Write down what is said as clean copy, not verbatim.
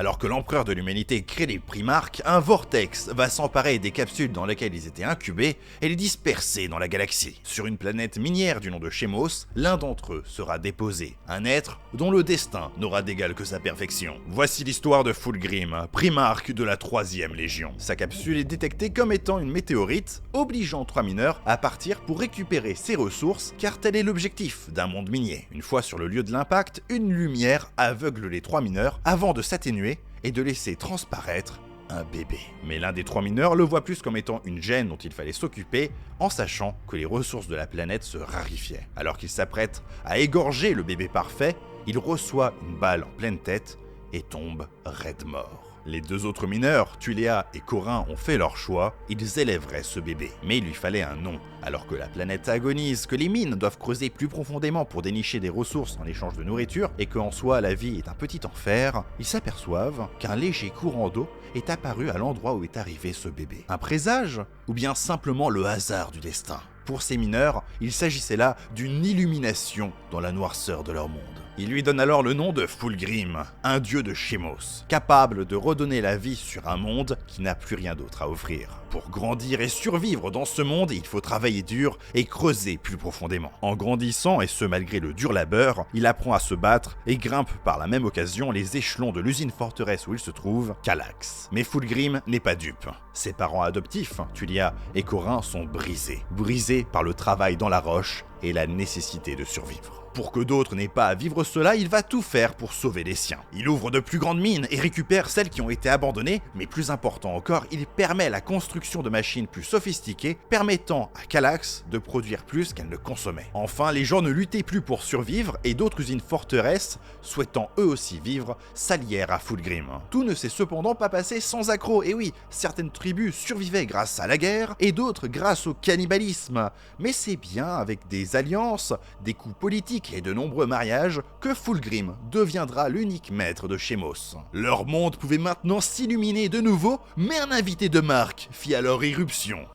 Alors que l'empereur de l'humanité crée les Primarques, un vortex va s'emparer des capsules dans lesquelles ils étaient incubés et les disperser dans la galaxie. Sur une planète minière du nom de Shemos, l'un d'entre eux sera déposé, un être dont le destin n'aura d'égal que sa perfection. Voici l'histoire de Fulgrim, Primarque de la 3e Légion. Sa capsule est détectée comme étant une météorite, obligeant 3 mineurs à partir pour récupérer ses ressources, car tel est l'objectif d'un monde minier. Une fois sur le lieu de l'impact, une lumière aveugle les 3 mineurs avant de s'atténuer et de laisser transparaître un bébé. Mais l'un des 3 mineurs le voit plus comme étant une gêne dont il fallait s'occuper, en sachant que les ressources de la planète se raréfiaient. Alors qu'il s'apprête à égorger le bébé parfait, il reçoit une balle en pleine tête et tombe raide mort. Les 2 autres mineurs, Tuléa et Corin, ont fait leur choix, ils élèveraient ce bébé. Mais il lui fallait un nom. Alors que la planète agonise, que les mines doivent creuser plus profondément pour dénicher des ressources en échange de nourriture, et qu'en soi la vie est un petit enfer, ils s'aperçoivent qu'un léger courant d'eau est apparu à l'endroit où est arrivé ce bébé. Un présage? Ou bien simplement le hasard du destin? Pour ces mineurs, il s'agissait là d'une illumination dans la noirceur de leur monde. Il lui donne alors le nom de Fulgrim, un dieu de Shemos, capable de redonner la vie sur un monde qui n'a plus rien d'autre à offrir. Pour grandir et survivre dans ce monde, il faut travailler dur et creuser plus profondément. En grandissant, et ce malgré le dur labeur, il apprend à se battre et grimpe par la même occasion les échelons de l'usine forteresse où il se trouve, Calax. Mais Fulgrim n'est pas dupe. Ses parents adoptifs, Tulia et Corin, sont brisés par le travail dans la roche et la nécessité de survivre. Pour que d'autres n'aient pas à vivre cela, il va tout faire pour sauver les siens. Il ouvre de plus grandes mines et récupère celles qui ont été abandonnées, mais plus important encore, il permet la construction de machines plus sophistiquées, permettant à Calax de produire plus qu'elle ne consommait. Enfin, les gens ne luttaient plus pour survivre et d'autres usines forteresses, souhaitant eux aussi vivre, s'allièrent à Fulgrim. Tout ne s'est cependant pas passé sans accroc, et oui, certaines tribus survivaient grâce à la guerre et d'autres grâce au cannibalisme. Mais c'est bien avec des alliances, des coups politiques et de nombreux mariages que Fulgrim deviendra l'unique maître de Shemos. Leur monde pouvait maintenant s'illuminer de nouveau, mais un invité de marque fit alors irruption.